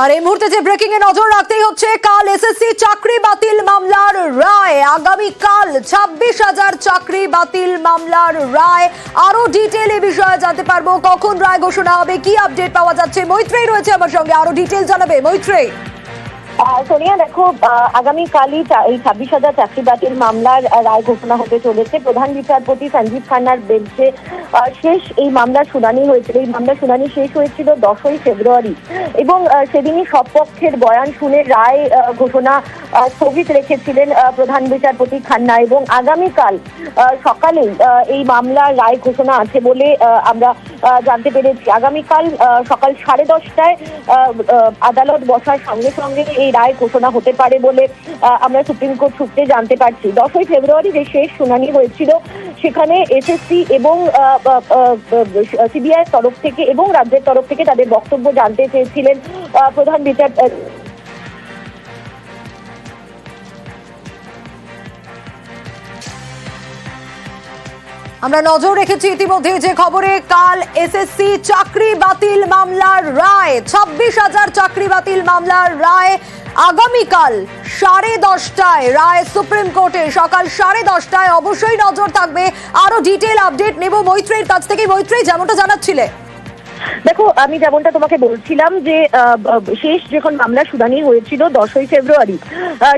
আর এই মুহূর্তে যে ব্রেকিং এ নজর রাখতেই হচ্ছে, কাল এসএসসি চাকরি বাতিল মামলার রায়, আগামীকাল 26,000 চাকরি বাতিল মামলার রায়। আরো ডিটেইল এই বিষয়ে জানতে পারবো, কখন রায় ঘোষণা হবে, কি আপডেট পাওয়া যাচ্ছে। মৈত্রেয়ী রয়েছে আমার সঙ্গে, আরো ডিটেইল জানাবে মৈত্রেয়ী। সোনিয়া, দেখো, আগামীকালই এই 26,000 চাকরি বাতিল মামলার রায় ঘোষণা হতে চলেছে। প্রধান বিচারপতি সঞ্জীব খান্নার বেঞ্চে শেষ এই মামলার শুনানি হয়েছিল। এই মামলার শুনানি শেষ হয়েছিল 10ই ফেব্রুয়ারি এবং সেদিনই সব পক্ষের বয়ান শুনে রায় ঘোষণা স্থগিত রেখেছিলেন প্রধান বিচারপতি খান্না। এবং আগামীকাল সকালে এই মামলার রায় ঘোষণা আছে বলে আমরা জানতে পেরেছি। আগামীকাল সকাল 10:30টায় আদালত বসার সঙ্গে সঙ্গে এই রায় ঘোষণা হতে পারে বলে আমরা সুপ্রিম কোর্ট সূত্রে জানতে পারছি। 10ই ফেব্রুয়ারি যে শেষ শুনানি হয়েছিল, সেখানে এসএসসি এবং সিবিআই তরফ থেকে এবং রাজ্যের তরফ থেকে তাদের বক্তব্য জানতে চেয়েছিলেন প্রধান বিচারপতি। আমরা নজর রেখেছি ইতিমধ্যে যে খবরে, কাল এসএসসি চাকরি বাতিল মামলার রায়, 26,000 চাকরি বাতিল মামলার রায়। আগামীকাল 10:30টায় রায় সুপ্রিম কোর্টে, সকাল 10:30টায়। অবশ্যই নজর থাকবে, আরো ডিটেইল আপডেট নেব মৈত্রেয়ীর কাছ থেকে। মৈত্রেয়ী, যেমনটা জানাচ্ছিলে, দেখো, আমি যেমনটা তোমাকে বলছিলাম যে শেষ যখন মামলা শুনানি হয়েছিল 10ই ফেব্রুয়ারি,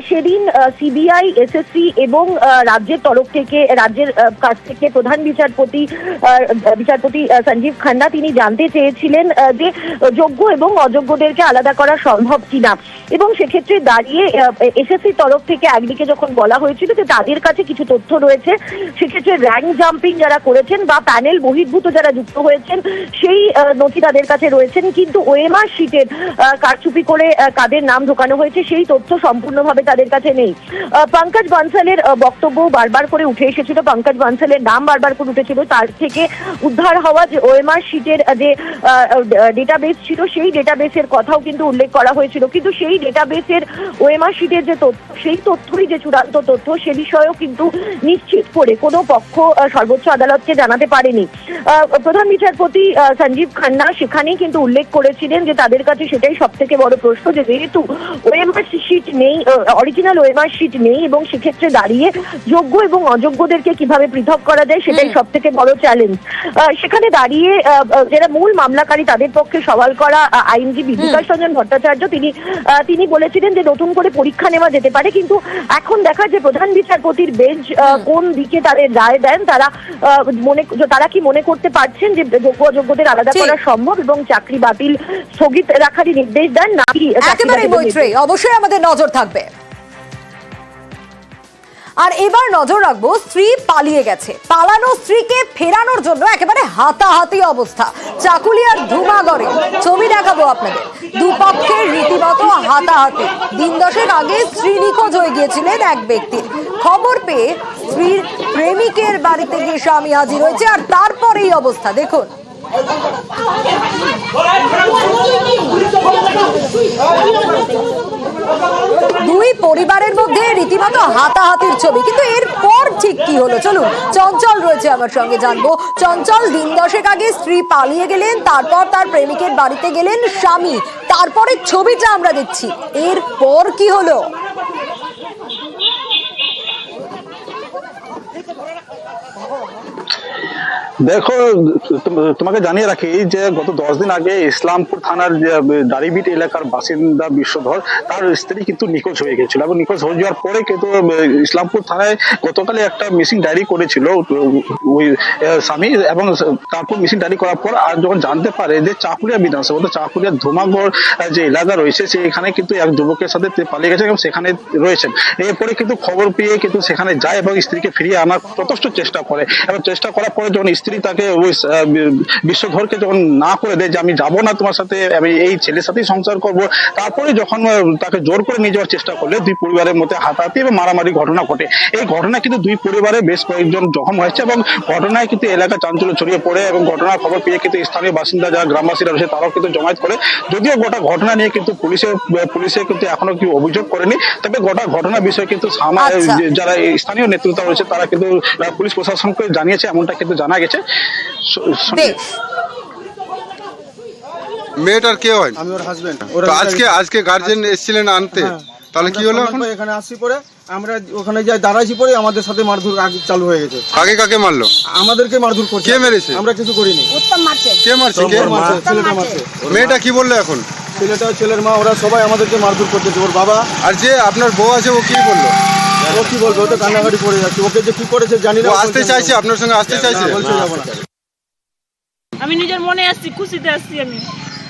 সেদিন সিবিআই, এসএসসি এবং রাজ্যের তরফ থেকে, রাজ্যের কাছ থেকে প্রধান বিচারপতি সঞ্জীব খান্না তিনি জানতে চেয়েছিলেন যে যোগ্য এবং অযোগ্যদেরকে আলাদা করা সম্ভব কিনা। এবং সেক্ষেত্রে দাঁড়িয়ে এসএসসি তরফ থেকে একদিকে যখন বলা হয়েছিল যে তাদের কাছে কিছু তথ্য রয়েছে, সেক্ষেত্রে র্যাঙ্ক জাম্পিং যারা করেছেন বা প্যানেল বহির্ভূত যারা যুক্ত হয়েছেন সেই নথি তাদের কাছে রয়েছেন, কিন্তু ওএমআর শিটের কারচুপি করে কাদের নাম ঢোকানো হয়েছে সেই তথ্য সম্পূর্ণভাবে তাদের কাছে নেই। পঙ্কজ বানসালের বক্তব্য বারবার করে উঠে এসেছিল, পঙ্কজ বানসালের নাম বারবার করে উঠেছিল। তার থেকে উদ্ধার হওয়া যে ওএমআর শিটের যে ডেটাবেস ছিল, সেই ডেটাবেসের কথাও কিন্তু উল্লেখ করা হয়েছিল, কিন্তু সেই ডেটাবেসের ওএমআর শিটের যে তথ্য, সেই তথ্যই যে চূড়ান্ত তথ্য, সে বিষয়েও কিন্তু নিশ্চিত করে কোনো পক্ষ সর্বোচ্চ আদালতকে জানাতে পারেনি। প্রধান বিচারপতি সঞ্জীব খান্না সেখানেই কিন্তু উল্লেখ করেছিলেন যে তাদের কাছে সেটাই সব থেকে বড় প্রশ্ন, যে যেহেতু ওএমআর শিট নেই, অরিজিনাল ওএমআর শিট নেই, এবং সেক্ষেত্রে দাঁড়িয়ে যোগ্য এবং অযোগ্যদেরকে কিভাবে পৃথক করা যায় সেটাই সব থেকে বড় চ্যালেঞ্জ। সেখানে দাঁড়িয়ে যারা মূল মামলাকারী তাদের পক্ষে সওয়াল করা আইনজীবী বিকাশ রঞ্জন ভট্টাচার্য তিনি বলেছিলেন যে নতুন করে পরীক্ষা নেওয়া যেতে পারে, কিন্তু এখন দেখা যে প্রধান বিচারপতির বেঞ্চ কোন দিকে তাদের রায় দেন, তারা কি মনে করতে পারছেন যে যোগ্য অযোগ্যদের আলাদা করা সম্ভব এবং চাকরি বাতিল স্থগিত রাখারই নির্দেশ দেন নাকি? একেবারে মৈত্রেয়ী, অবশ্যই আমাদের নজর থাকবে। আর এবার নজর রাখবো, স্ত্রী পালিয়ে গেছে, পালানো স্ত্রীকে ফেরানোর জন্য একেবারে হাতাহাতি অবস্থা চাকুলিয়ার ধুমাগড়ে। ছবি দেখাবো আপনাদের, দুপক্ষের রীতিমতো হাতাহাতি। দিন 10 আগে স্ত্রী নিখোঁজ হয়ে গিয়েছিলেন এক ব্যক্তির। খবর পেয়ে স্ত্রীর প্রেমিকের বাড়িতে গিয়ে স্বামী হাজির হয়েছে, আর তারপরে এই অবস্থা দেখুন। দুই পরিবারের মধ্যে রীতিমতো হাতাহাতির ছবি, কিন্তু এরপর ঠিক কি হলো চলুন, চঞ্চল রয়েছে আমার সঙ্গে, জানবো। চঞ্চল, দিন 10 আগে স্ত্রী পালিয়ে গেলেন, তারপর তার প্রেমিকের বাড়িতে গেলেন স্বামী, তারপরে ছবিটা আমরা দেখছি, এরপর কি হলো? দেখো, তোমাকে জানিয়ে রাখি যে গত 10 দিন আগে ইসলামপুর থানার দাড়িভিট এলাকার বাসিন্দা বিশ্বধর, তার স্ত্রী কিন্তু নিখোঁজ হয়ে গেছিল, এবং নিখোঁজ হয়ে যাওয়ার পরে কিন্তু ইসলামপুর থানায় গতকালে একটা মিসিং ডায়েরি করেছিল ওই স্বামী, এবং তারপর মিসিং ডায়েরি করার পর আর যখন জানতে পারে যে চাকুলিয়া বিধানসভা, চাকুলিয়া ধুমাগড় যে এলাকা রয়েছে, সেখানে কিন্তু এক যুবকের সাথে পালিয়ে গেছে এবং সেখানে রয়েছেন। এরপরে কিন্তু খবর পেয়ে কিন্তু সেখানে যায় এবং স্ত্রীকে ফিরিয়ে আনার যথেষ্ট চেষ্টা করে, এবং চেষ্টা করার পরে যখন স্ত্রী তাকে ওই বিশ্বধরকে যখন না করে দেয় যে আমি যাবো না তোমার সাথে, আমি এই ছেলের সাথেই সংসার করব, তারপরে যখন তাকে জোর করে নিয়ে যাওয়ার চেষ্টা করলে দুই পরিবারের মধ্যে হাতাহাতি এবং মারামারি ঘটনা ঘটে। এই ঘটনা কিন্তু দুই পরিবারে বেশ কয়েকজন জখম হয়েছে, এবং ঘটনায় কিন্তু এলাকা চাঞ্চল্য ছড়িয়ে পড়ে, এবং ঘটনার খবর পেয়ে কিন্তু স্থানীয় বাসিন্দা যারা গ্রামবাসীরা রয়েছে তারাও কিন্তু জমায়েত করে। যদিও গোটা ঘটনা নিয়ে কিন্তু পুলিশে কিন্তু এখনো কেউ অভিযোগ করেনি, তবে গোটা ঘটনা বিষয়ে কিন্তু যারা স্থানীয় নেতৃত্ব রয়েছে তারা কিন্তু পুলিশ প্রশাসনকে জানিয়েছে, এমনটা কিন্তু জানা গেছে। মেয়েটার কে হয়? আমি ওর হাজবেন্ড। তো আজকে গার্জেন এসেছিলেন আনতে, তাহলে কি হলো এখন? এখানে আসছি পরে আমরা ওখানে যাই দাঁড়াইছি পরে আমাদের সাথে মারধর চালু হয়ে গেছে। আগে কাকে মারলো? আমাদেরকে মারধর করছে। কে মেরেছে? আমরা কিছু করিনি। কে মারছে? কে ছেলেটা মারছে। মেয়েটা কি বললো এখন? ছেলের মা ওরা সবাই আমাদেরকে মারধর করতেছে। ওর বাবা আর যে আপনার বউ আছে ও কি বললো? ও কি বলবে, ও তো কান্নাকাটি করে যাচ্ছে। ওকে যে কি করেছে জানি না। ও আসতে চাইছে আপনার সঙ্গে, আসতে চাইছে? বলছে যাবো না। আমি নিজের মনে আসছি, খুশিতে আসছি আমি।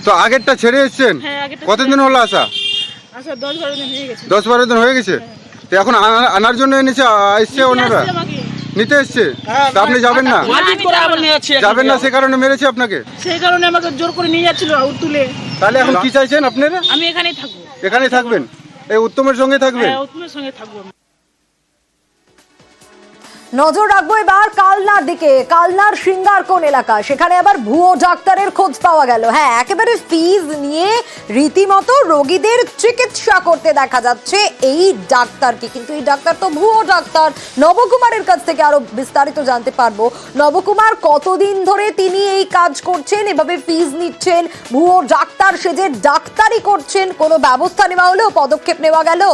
তো আগেরটা ছেড়ে এসেছেন? হ্যাঁ, আগেরটা কতদিন হলো আসা? আচ্ছা 10-12 দিন হয়ে গেছে। 10-12 দিন হয়ে গেছে। তো এখন আনার জন্য এনেছে, এসছে ওনারা আসছে আমাকে। নিতে এসছে, তা আপনি যাবেন না? মারপিট করে আবার নিয়ে যাচ্ছে। যাবেন না সে কারণে মেরেছে আপনাকে? সেই কারণে আমাকে জোর করে নিয়ে যাচ্ছিল তুলে। তাহলে এখন কি চাইছেন আপনারা? আমি এখানেই থাকবো। এখানেই থাকবেন? এই উত্তমের সঙ্গে থাকবেন? হ্যাঁ, উত্তমের সঙ্গে থাকবো আমি। নজর রাখবো এবার কালনার দিকে। কালনার সিঙ্গারকোণ এলাকা, সেখানে আবার ভুয়ো ডাক্তারের খোঁজ পাওয়া গেল। হ্যাঁ, একেবারে ফিজ নিয়ে রীতিমতো রোগীদের চিকিৎসা করতে দেখা যাচ্ছে এই ডাক্তারকে। কিন্তু এই ডাক্তার তো ভুয়ো ডাক্তার। নবকুমারের কাছ থেকে আরো বিস্তারিত জানতে পারবো। নবকুমার, কতদিন ধরে তিনি এই কাজ করছেন, এভাবে ফিজ নিচ্ছেন, ভুয়ো ডাক্তার সেজে ডাক্তারি করছেন? কোনো ব্যবস্থা নেওয়া হলো, পদক্ষেপ নেওয়া গেল?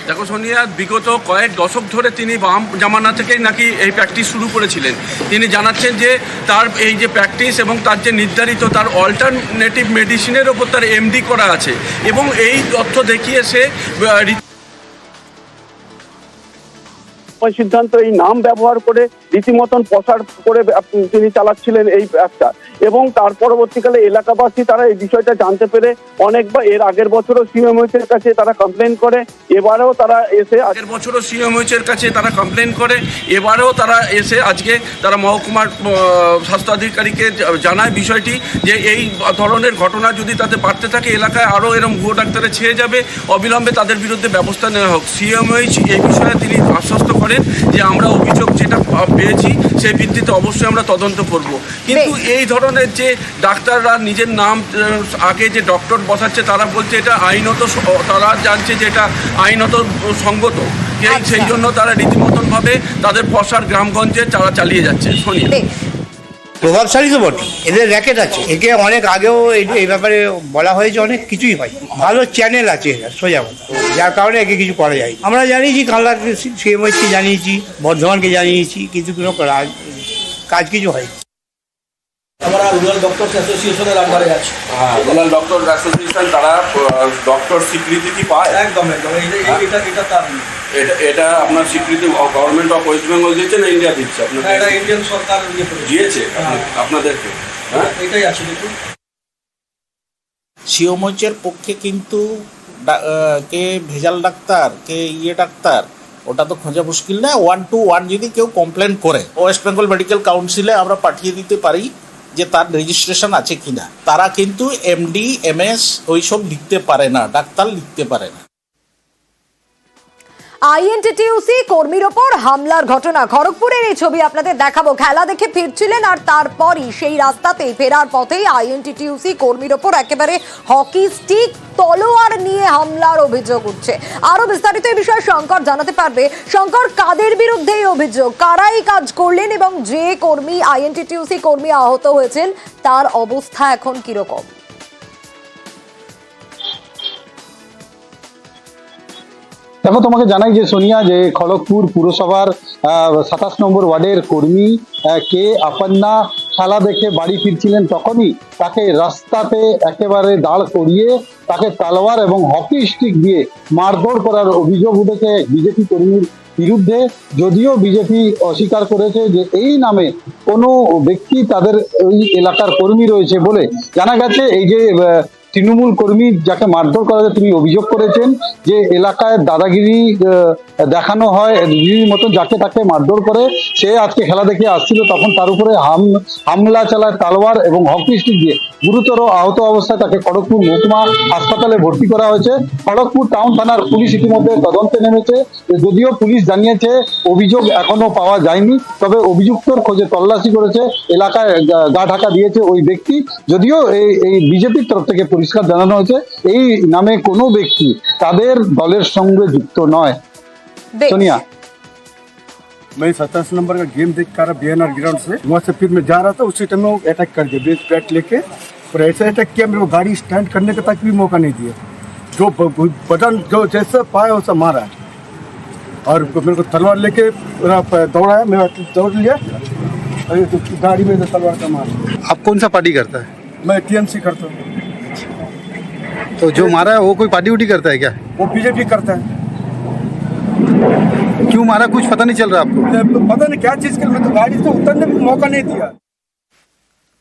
দেখো সোনিয়া, বিগত কয়েক দশক ধরে তিনি বাম জামানা থেকেই নাকি এই প্র্যাকটিস শুরু করেছিলেন। তিনি জানাচ্ছেন যে তার এই যে প্র্যাকটিস এবং তার যে নির্ধারিত তার অল্টারনেটিভ মেডিসিনের ওপর তার এমডি করা আছে, এবং এই তথ্য দেখিয়ে সে সিদ্ধান্ত এই নাম ব্যবহার করে রীতিমতন প্রচার করে তিনি চালাচ্ছিলেন এই ব্যবসা। এবং তার পরবর্তীকালে এলাকাবাসী তারা এই বিষয়টা জানতে পেরে অনেকবার এর আগের বছরও সিএমএইচের কাছে তারা কমপ্লেন করে, এবারেও তারা এসে আগের বছরও সিএমএইচের কাছে তারা কমপ্লেন করে, এবারেও তারা এসে আজকে তারা মহকুমার স্বাস্থ্য আধিকারিককে জানায় বিষয়টি, যে এই ধরনের ঘটনা যদি তাতে বাড়তে থাকে এলাকায় আরও এরকম ভুয়ো ডাক্তারে ছেয়ে যাবে, অবিলম্বে তাদের বিরুদ্ধে ব্যবস্থা নেওয়া হোক। সিএমএইচ এই বিষয়ে তিনি আশ্বস্ত করেন যে আমরা অভিযোগ যেটা পেয়েছি সেই ভিত্তিতে অবশ্যই আমরা তদন্ত করব। কিন্তু এই ধরনের যে ডাক্তাররা নিজের নাম আগে যে ডক্টর বসাচ্ছে, তারা বলছে এটা আইনত, তারা জানছে যে এটা আইনত সঙ্গত, সেই জন্য তারা রীতিমতনভাবে তাদের প্রসার গ্রামগঞ্জে তারা চালিয়ে যাচ্ছে। শুনি প্রভাবশালী তো বটে, এদের র্যাকেট আছে। একে অনেক আগেও এই ব্যাপারে বলা হয়েছে, অনেক কিছুই হয়। ভালো চ্যানেল আছে সোজা কথা, যার কারণে একে কিছু করা যায়। আমরা জানিয়েছি কালনাকে, সিএমএইচকে জানিয়েছি, বর্ধমানকে জানিয়েছি, কিন্তু কোনো কাজ কিছু হয়। আমরা রুরাল ডক্টরস অ্যাসোসিয়েশনের আন্ডারে আছি। হ্যাঁ, রুরাল ডক্টর অ্যাসোসিয়েশন, তারা ডক্টর স্বীকৃতি কি পায়? একদম এটা তার এটা আপনার স্বীকৃতি গভর্নমেন্ট অফ ওয়েস্ট বেঙ্গল দিচ্ছে না ইন্ডিয়া দিচ্ছে? আপনার এটা ইন্ডিয়ান সরকার দিয়েছে আপনাদেরকে? হ্যাঁ, এটাই আছে। দেখুন, সিওমোচের পক্ষে কিন্তু কে ভেজাল ডাক্তার, কে ডাক্তার, ওটা তো খোঁজা মুশকিল না। 1-to-1 যদি কেউ কমপ্লেন করে, ওয়েস্ট বেঙ্গল মেডিকেল কাউন্সিলে আমরা পাঠিয়ে দিতে পারি যে তার রেজিস্ট্রেশন আছে কিনা। তারা কিন্তু এমডি, এমএস ওইসব লিখতে পারে না, ডাক্তার লিখতে পারে না। আইএনটিটিউসি কর্মীর ওপর হামলার ঘটনা, খড়গপুরের এই ছবি আপনাদের দেখাবো। খেলা দেখে ফিরছিলেন আর তারপরই সেই রাস্তাতেই ফেরার পথেই আইএনটিটিউসি কর্মীর ওপর একেবারে হকি স্টিক, তলোয়ার নিয়ে হামলার অভিযোগ উঠছে। আরো বিস্তারিত এই বিষয়ে শঙ্কর জানাতে পারবে। শঙ্কর, কাদের বিরুদ্ধে এই অভিযোগ, কারা এই কাজ করলেন এবং যে কর্মী, আইএনটিটিউসি কর্মী আহত হয়েছেন, তার অবস্থা এখন কিরকম? দেখো, তোমাকে জানাই যে সোনিয়া, যে খড়গপুর পুরসভার 27 নম্বর ওয়ার্ডের কর্মী কে আপন্না খেলা দেখে বাড়ি ফিরছিলেন, তখনই তাকে রাস্তাতে একেবারে দাঁড় করিয়ে তাকে তলোয়ার এবং হকি স্টিক দিয়ে মারধর করার অভিযোগ উঠেছে বিজেপি কর্মীর বিরুদ্ধে। যদিও বিজেপি অস্বীকার করেছে যে এই নামে কোনো ব্যক্তি তাদের ওই এলাকার কর্মী রয়েছে বলে জানা গেছে। এই যে তৃণমূল কর্মী যাকে মারধর করা যায়, তিনি অভিযোগ করেছেন যে এলাকায় দাদাগিরি দেখানো হয়, দিদির মতো যাকে তাকে মারধর করে। সে আজকে খেলা দেখে আসছিল, তখন তার উপরে হামলা চালায় তলোয়ার এবং হকি স্টিক দিয়ে। গুরুতর আহত অবস্থায় তাকে খড়গপুর মহকুমা হাসপাতালে ভর্তি করা হয়েছে। খড়গপুর টাউন থানার পুলিশ ইতিমধ্যে তদন্তে নেমেছে। যদিও পুলিশ জানিয়েছে অভিযোগ এখনো পাওয়া যায়নি, তবে অভিযুক্তর খোঁজে তল্লাশি করেছে, এলাকায় গা ঢাকা দিয়েছে ওই ব্যক্তি। যদিও এই বিজেপির তরফ থেকে পরিষ্কার জানানো হয়েছে এই নামে কোনো ব্যক্তি তাদের দলের সঙ্গে যুক্ত নয়। সোনিয়া, मैं 27 नंबर का गेम देख कर BNR ग्राउंड से वहाँ से फिर मैं जा रहा था, उसी टाइम में वो अटैक कर दिया, बेस बैट लेके और ऐसा अटैक किया, मेरे को गाड़ी स्टैंड करने का तक भी मौका नहीं दिया। जो बटन जो जैसा पाया वैसा मारा और मेरे को तलवार लेके दौड़ाया, मैं दौड़ लिया, अरे तो गाड़ी में तलवार का मारा। आप कौन सा पार्टी करता है? मैं TMC करता हूँ। तो जो मारा है वो कोई पार्टी उटी करता है क्या? वो BJP करता है। क्यों मारा कुछ पता नहीं चल रहा आपको? पता नहीं क्या चीज़ के लिए, मैं तो गाड़ी से उतरने भी मौका नहीं दिया।